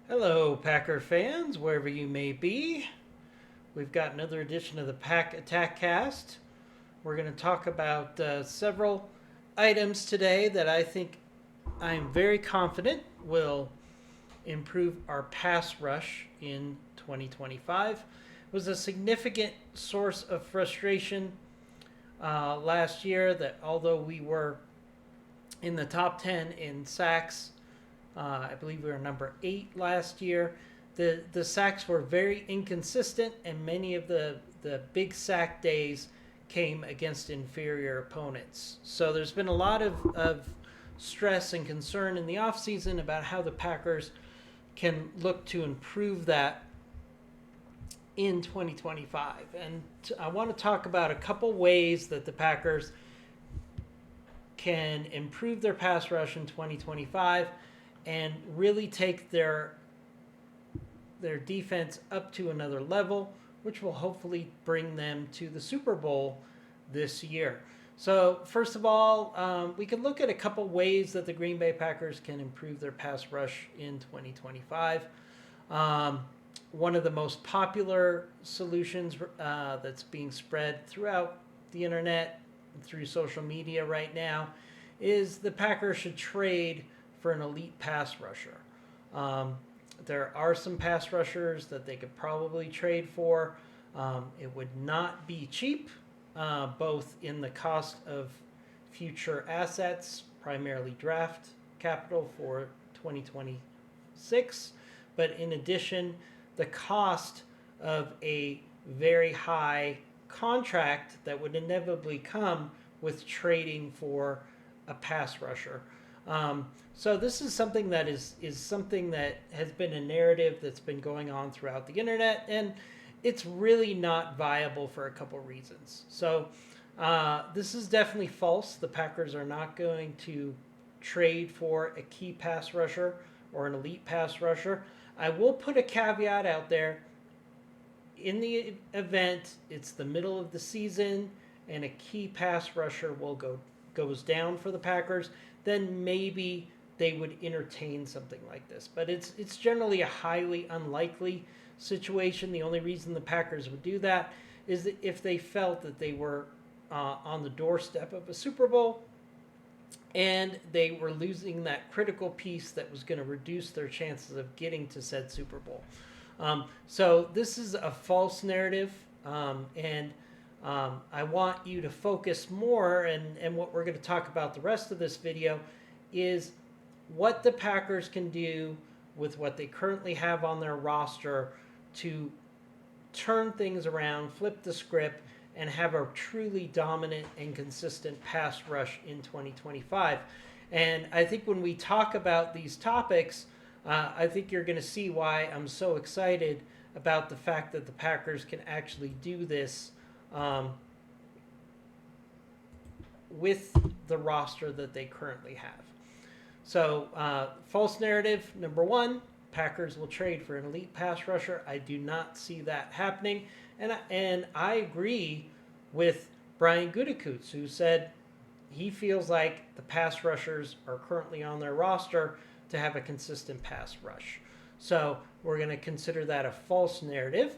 Hello, Packer fans, wherever you may be. We've got another edition of the Pack Attack Cast. We're going to talk about several items today that I think I'm very confident will improve our pass rush in 2025. It was a significant source of frustration last year that although we were in the top 10 in sacks, I believe we were number 8 last year. The sacks were very inconsistent, and many of the big sack days came against inferior opponents. So there's been a lot of stress and concern in the offseason about how the Packers can look to improve that in 2025. And I want to talk about a couple ways that the Packers can improve their pass rush in 2025 and really take their defense up to another level, which will hopefully bring them to the Super Bowl this year. So first of all, we can look at a couple ways that the Green Bay Packers can improve their pass rush in 2025. One of the most popular solutions that's being spread throughout the internet, through social media right now, is the Packers should trade for an elite pass rusher. There are some pass rushers that they could probably trade for. It would not be cheap, both in the cost of future assets, primarily draft capital for 2026, but in addition, the cost of a very high contract that would inevitably come with trading for a pass rusher. So this is something that is something that has been a narrative that's been going on throughout the internet, and it's really not viable for a couple reasons. So this is definitely false. The Packers are not going to trade for a key pass rusher or an elite pass rusher. I will put a caveat out there. In the event it's the middle of the season and a key pass rusher goes down for the Packers, then maybe they would entertain something like this. But it's generally a highly unlikely situation. The only reason the Packers would do that is that if they felt that they were on the doorstep of a Super Bowl and they were losing that critical piece that was going to reduce their chances of getting to said Super Bowl. So this is a false narrative, and I want you to focus more, and what we're going to talk about the rest of this video is what the Packers can do with what they currently have on their roster to turn things around, flip the script, and have a truly dominant and consistent pass rush in 2025. And I think when we talk about these topics, I think you're going to see why I'm so excited about the fact that the Packers can actually do this with the roster that they currently have. So, false narrative number one, Packers will trade for an elite pass rusher. I do not see that happening. And I agree with Brian Gutekunst, who said he feels like the pass rushers are currently on their roster to have a consistent pass rush. So we're going to consider that a false narrative.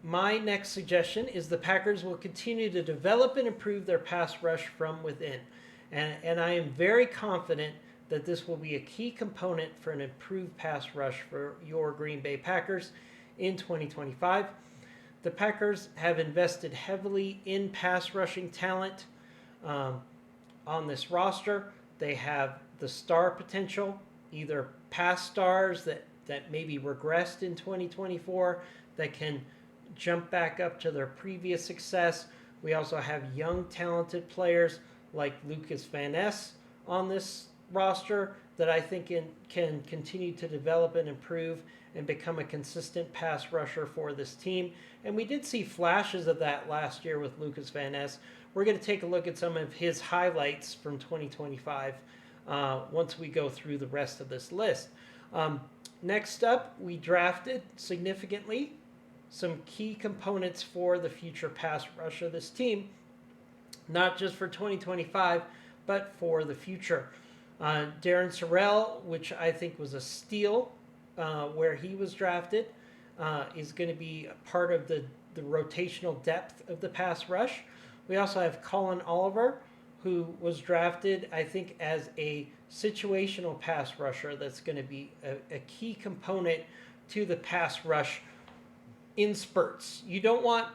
My next suggestion is the Packers will continue to develop and improve their pass rush from within. And I am very confident that this will be a key component for an improved pass rush for your Green Bay Packers in 2025. The Packers have invested heavily in pass rushing talent on this roster. They have the star potential, either past stars that maybe regressed in 2024 that can jump back up to their previous success. We also have young, talented players like Lucas Van Ness on this roster that I think can continue to develop and improve and become a consistent pass rusher for this team. And we did see flashes of that last year with Lucas Van Ness. We're going to take a look at some of his highlights from 2025 once we go through the rest of this list. Next up, we drafted significantly some key components for the future pass rush of this team, not just for 2025, but for the future. Darren Sorrell, which I think was a steal where he was drafted, is going to be a part of the rotational depth of the pass rush. We also have Colin Oliver, who was drafted, I think, as a situational pass rusher that's going to be a key component to the pass rush in spurts. You don't want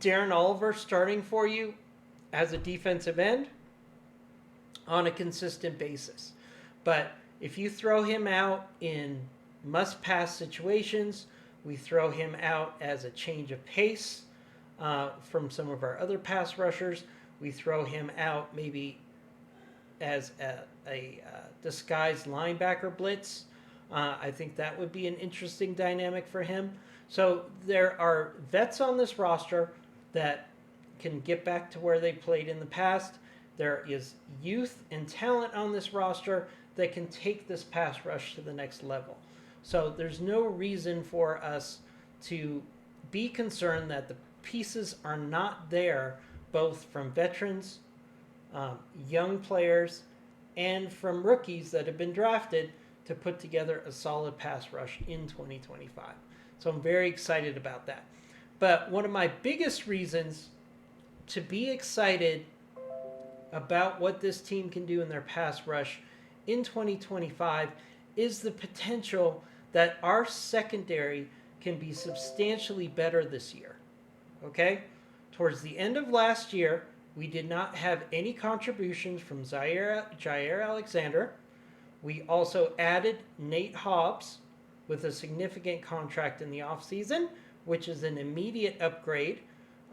Darren Oliver starting for you as a defensive end on a consistent basis. But if you throw him out in must-pass situations, we throw him out as a change of pace from some of our other pass rushers. We throw him out maybe as a disguised linebacker blitz. I think that would be an interesting dynamic for him. So there are vets on this roster that can get back to where they played in the past. There is youth and talent on this roster that can take this pass rush to the next level. So there's no reason for us to be concerned that the pieces are not there, both from veterans, young players, and from rookies that have been drafted to put together a solid pass rush in 2025. So I'm very excited about that. But one of my biggest reasons to be excited about what this team can do in their pass rush in 2025 is the potential that our secondary can be substantially better this year. Okay? Towards the end of last year, we did not have any contributions from Jaire Alexander. We also added Nate Hobbs with a significant contract in the offseason, which is an immediate upgrade.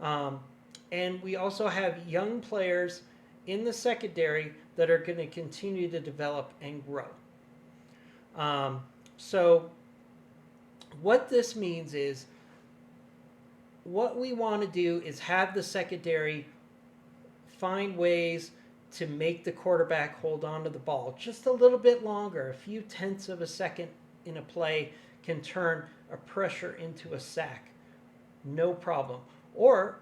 And we also have young players in the secondary that are going to continue to develop and grow. So what this means is what we want to do is have the secondary find ways to make the quarterback hold on to the ball just a little bit longer. A few tenths of a second in a play can turn a pressure into a sack. No problem. Or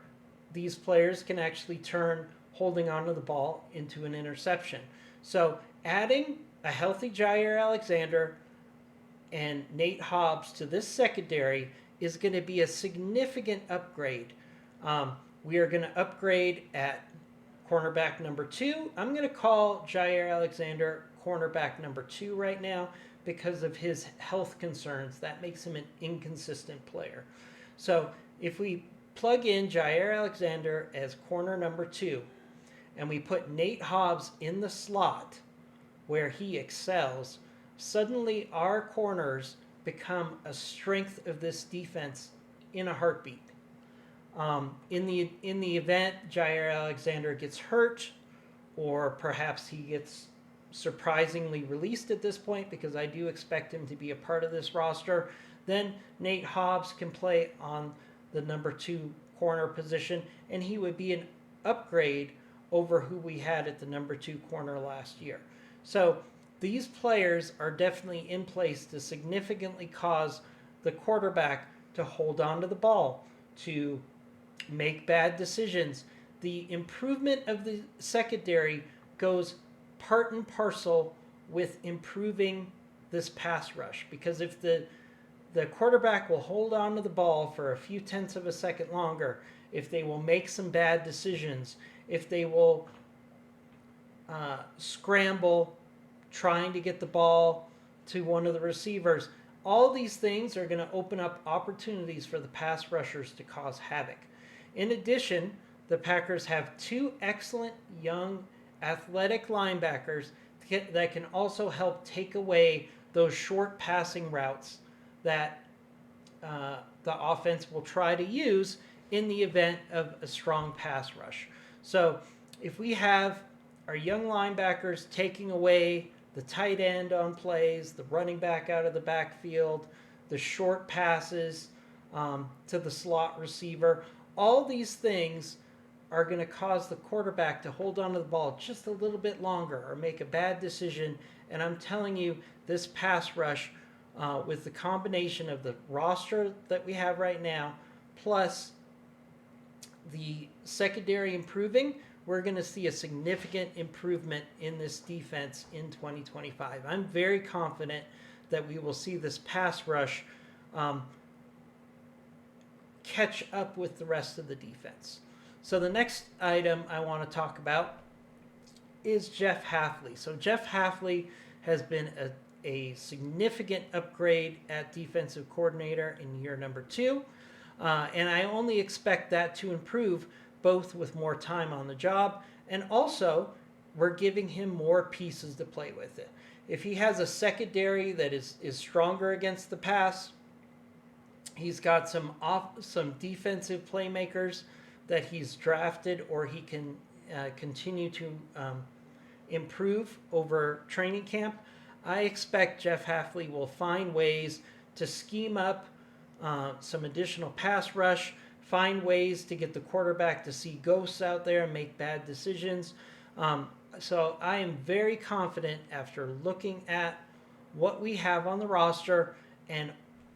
these players can actually turn holding onto the ball into an interception. So adding a healthy Jaire Alexander and Nate Hobbs to this secondary is going to be a significant upgrade. We are going to upgrade at cornerback number 2. I'm going to call Jaire Alexander cornerback number 2 right now because of his health concerns. That makes him an inconsistent player. So if we plug in Jaire Alexander as corner number 2 and we put Nate Hobbs in the slot where he excels, suddenly our corners become a strength of this defense in a heartbeat. In the event Jaire Alexander gets hurt, or perhaps he gets surprisingly released at this point, because I do expect him to be a part of this roster, then Nate Hobbs can play on the number 2 corner position, and he would be an upgrade over who we had at the number 2 corner last year. So these players are definitely in place to significantly cause the quarterback to hold on to the ball, to make bad decisions. The improvement of the secondary goes part and parcel with improving this pass rush, because if the quarterback will hold on to the ball for a few tenths of a second longer, if they will make some bad decisions, if they will scramble trying to get the ball to one of the receivers, all these things are going to open up opportunities for the pass rushers to cause havoc. In addition, the Packers have 2 excellent young athletic linebackers that can also help take away those short passing routes that the offense will try to use in the event of a strong pass rush. So if we have our young linebackers taking away the tight end on plays, the running back out of the backfield, the short passes to the slot receiver, all these things are going to cause the quarterback to hold on to the ball just a little bit longer or make a bad decision. And I'm telling you, this pass rush, with the combination of the roster that we have right now, plus the secondary improving, we're going to see a significant improvement in this defense in 2025. I'm very confident that we will see this pass rush catch up with the rest of the defense. So the next item I want to talk about is Jeff Hafley. So Jeff Hafley has been a significant upgrade at defensive coordinator in year number 2. And I only expect that to improve both with more time on the job, and also we're giving him more pieces to play with it. If he has a secondary that is stronger against the pass, he's got some defensive playmakers that he's drafted or he can continue to improve over training camp. I expect Jeff Hafley will find ways to scheme up some additional pass rush, find ways to get the quarterback to see ghosts out there and make bad decisions. So I am very confident after looking at what we have on the roster and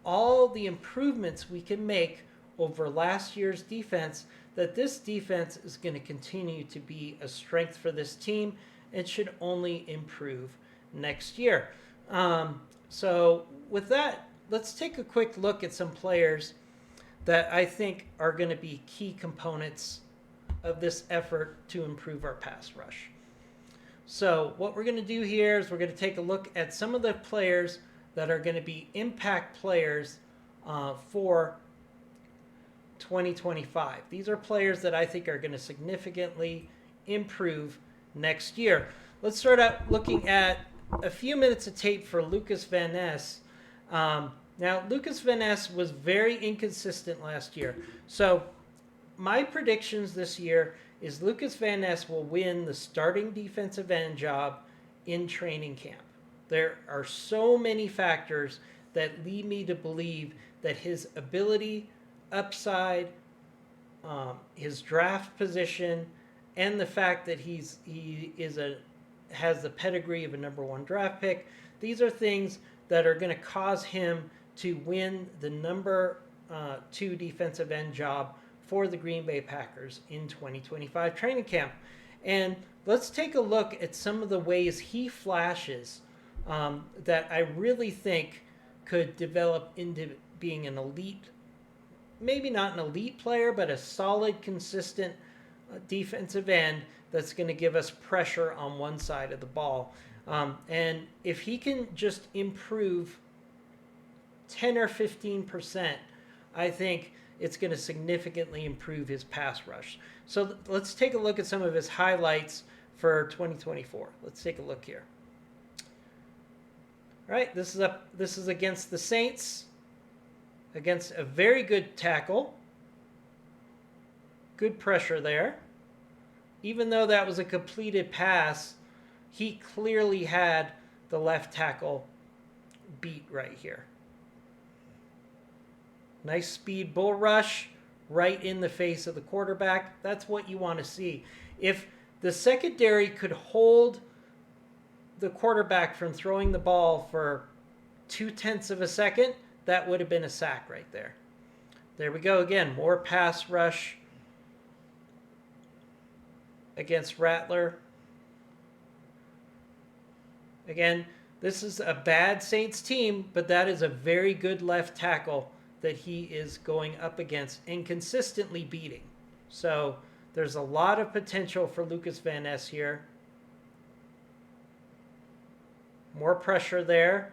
all the improvements we can make over last year's defense, that this defense is going to continue to be a strength for this team and should only improve next year. So with that, let's take a quick look at some players that I think are going to be key components of this effort to improve our pass rush. So what we're going to do here is we're going to take a look at some of the players that are going to be impact players for 2025. These are players that I think are going to significantly improve next year. Let's start out looking at a few minutes of tape for Lucas Van Ness. Now, Lucas Van Ness was very inconsistent last year. So my predictions this year is Lucas Van Ness will win the starting defensive end job in training camp. There are so many factors that lead me to believe that his ability, upside, his draft position, and the fact that he has the pedigree of a number 1 draft pick, these are things that are going to cause him to win the number 2 defensive end job for the Green Bay Packers in 2025 training camp. And let's take a look at some of the ways he flashes that I really think could develop into being an elite, maybe not an elite player, but a solid, consistent defensive end that's going to give us pressure on one side of the ball. And if he can just improve 10 or 15%, I think it's going to significantly improve his pass rush. So let's take a look at some of his highlights for 2024. Let's take a look here. All right, this is against the Saints, against a very good tackle. Good pressure there. Even though that was a completed pass, he clearly had the left tackle beat right here. Nice speed bull rush right in the face of the quarterback. That's what you want to see. If the secondary could hold the quarterback from throwing the ball for 0.2 of a second, that would have been a sack right there. There we go again. More pass rush against Rattler. Again, this is a bad Saints team, but that is a very good left tackle that he is going up against and consistently beating. So there's a lot of potential for Lucas Van Ness here. More pressure there.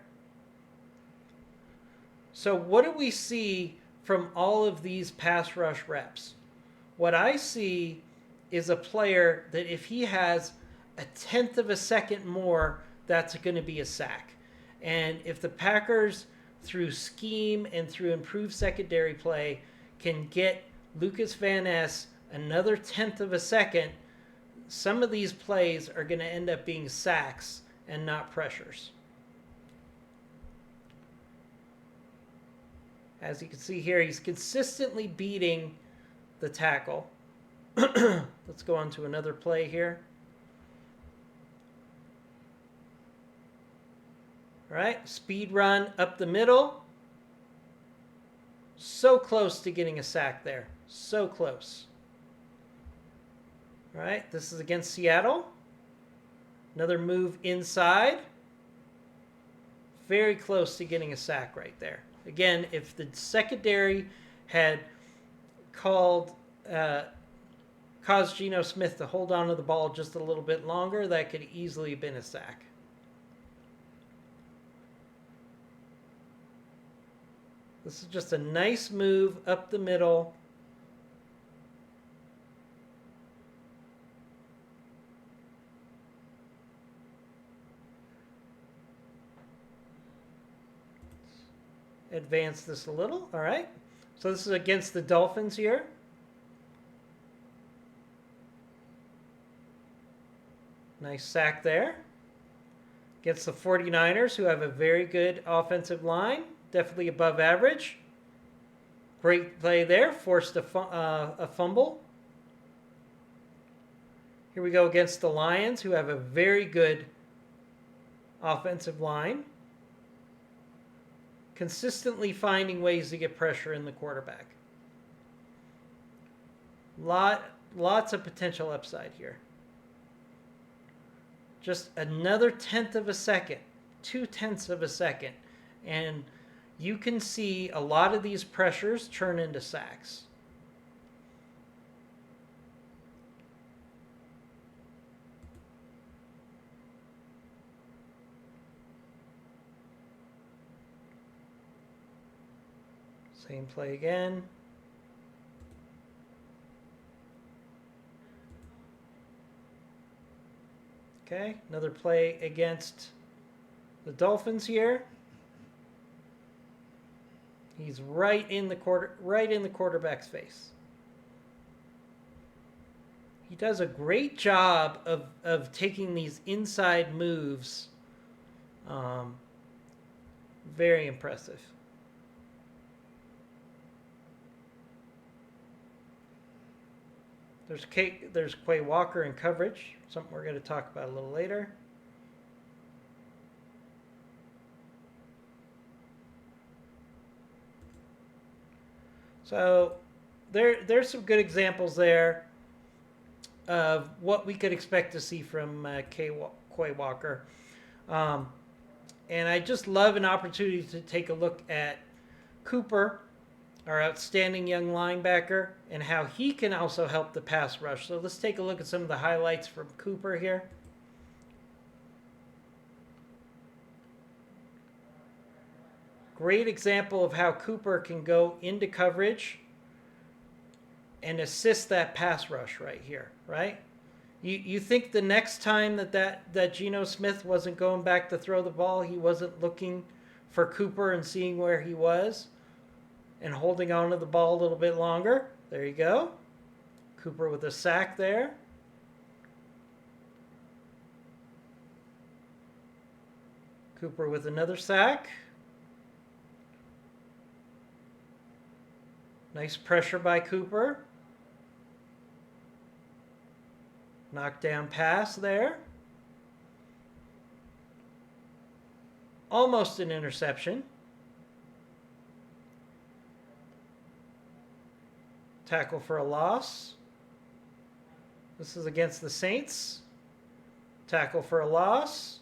So what do we see from all of these pass rush reps? What I see is a player that if he has 1/10 of a second more, that's going to be a sack. And if the Packers, through scheme and through improved secondary play, can get Lucas Van Ness another 1/10 of a second, some of these plays are going to end up being sacks and not pressures. As you can see here, he's consistently beating the tackle. Let's go on to another play here. All right, speed run up the middle. So close to getting a sack there. So close. All right, this is against Seattle. Another move inside. Very close to getting a sack right there. Again, if the secondary had caused Geno Smith to hold on to the ball just a little bit longer, that could easily have been a sack. This is just a nice move up the middle. Advance this a little. All right. So this is against the Dolphins here. Nice sack there. Against the 49ers, who have a very good offensive line. Definitely above average. Great play there. Forced a fumble. Here we go against the Lions, who have a very good offensive line. Consistently finding ways to get pressure in the quarterback. Lots of potential upside here. Just another 1/10 of a second, 2/10 of a second, and you can see a lot of these pressures turn into sacks. Same play again. Okay, another play against the Dolphins here. He's right in the quarterback's face. He does a great job of taking these inside moves. Very impressive. There's Quay Walker in coverage, something we're going to talk about a little later. So there's some good examples there of what we could expect to see from Quay Walker. And I just love an opportunity to take a look at Cooper, our outstanding young linebacker, and how he can also help the pass rush. So let's take a look at some of the highlights from Cooper here. Great example of how Cooper can go into coverage and assist that pass rush right here, right? You think the next time that Geno Smith wasn't going back to throw the ball, he wasn't looking for Cooper and seeing where he was and holding on to the ball a little bit longer. There you go. Cooper with a sack there. Cooper with another sack. Nice pressure by Cooper. Knockdown pass there. Almost an interception. Tackle for a loss. This is against the Saints. Tackle for a loss.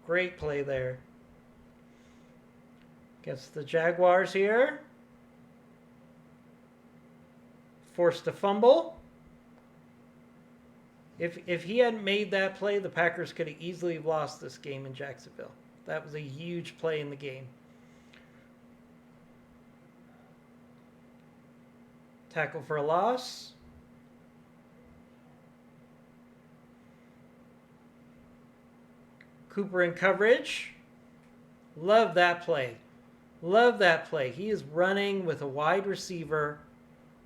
Great play there. Against the Jaguars here. Forced a fumble. If he hadn't made that play, the Packers could have easily lost this game in Jacksonville. That was a huge play in the game. Tackle for a loss. Cooper in coverage. Love that play. Love that play. He is running with a wide receiver,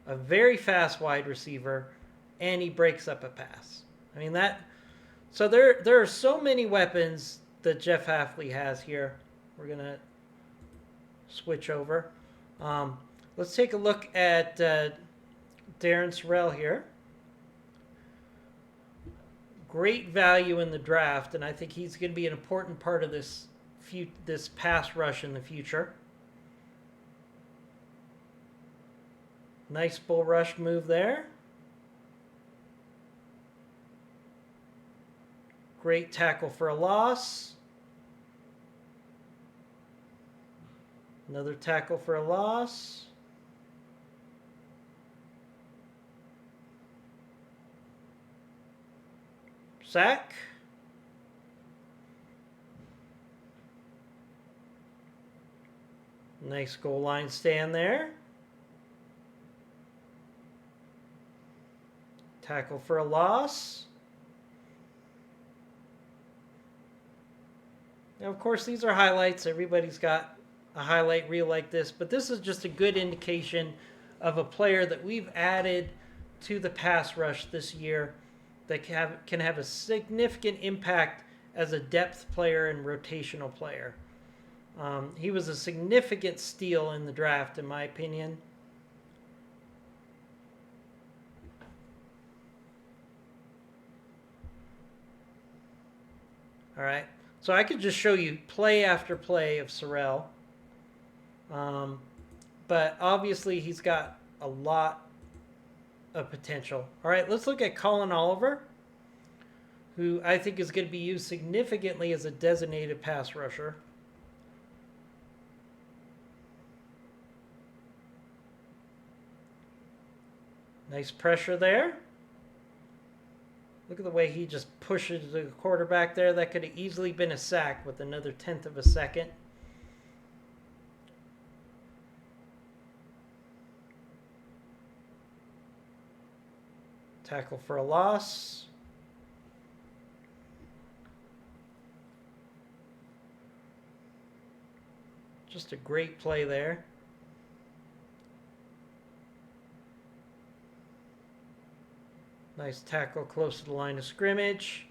a very fast wide receiver, and he breaks up a pass. I mean, that. So there are so many weapons that Jeff Hafley has here. We're going to switch over. Let's take a look at Darren Sorrell here. Great value in the draft, and I think he's going to be an important part of this pass rush in the future. Nice bull rush move there. Great tackle for a loss. Another tackle for a loss. Sack. Nice goal line stand there. Tackle for a loss. Now, of course, these are highlights. Everybody's got a highlight reel like this, but this is just a good indication of a player that we've added to the pass rush this year that can have a significant impact as a depth player and rotational player. He was a significant steal in the draft, in my opinion. All right, so I could just show you play after play of Sorrell. But obviously he's got a lot of potential. All right, let's look at Colin Oliver, who I think is going to be used significantly as a designated pass rusher. Nice pressure there. Look at the way he just pushes the quarterback there. That could have easily been a sack with another 1/10 of a second. Tackle for a loss. Just a great play there. Nice tackle close to the line of scrimmage.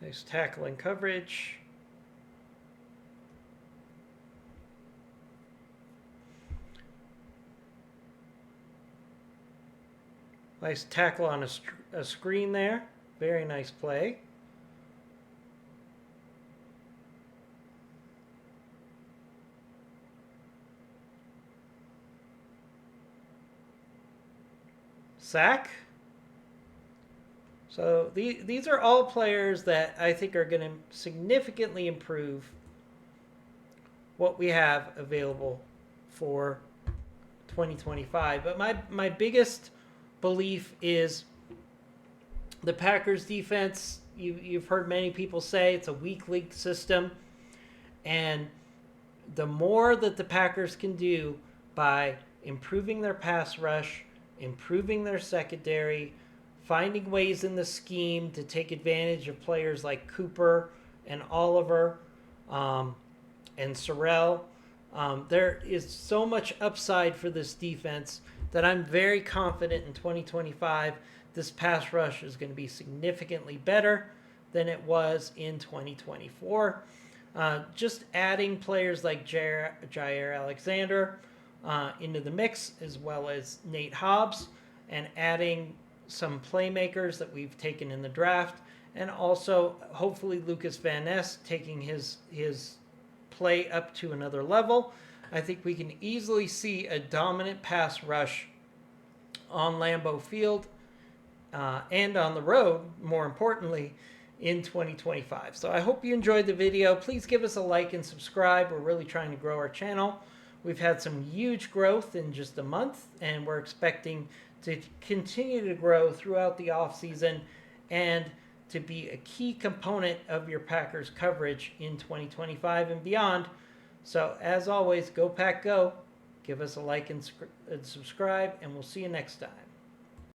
Nice tackle and coverage. Nice tackle on a screen there. Very nice play. Sack. So these are all players that I think are going to significantly improve what we have available for 2025. But my biggest belief is the Packers defense. You've heard many people say it's a weak league system, and the more that the Packers can do by improving their pass rush, improving their secondary, finding ways in the scheme to take advantage of players like Cooper and Oliver and Sorrell, there is so much upside for this defense that I'm very confident in 2025 this pass rush is going to be significantly better than it was in 2024. Just adding players like Jair Alexander into the mix, as well as Nate Hobbs, and adding some playmakers that we've taken in the draft, and also hopefully Lucas Van Ness taking his play up to another level. I think we can easily see a dominant pass rush on Lambeau Field and on the road, more importantly, in 2025. So I hope you enjoyed the video. Please give us a like and subscribe. We're really trying to grow our channel. We've had some huge growth in just a month, and we're expecting to continue to grow throughout the offseason and to be a key component of your Packers coverage in 2025 and beyond. So as always, go Pack Go. Give us a like and subscribe, and we'll see you next time.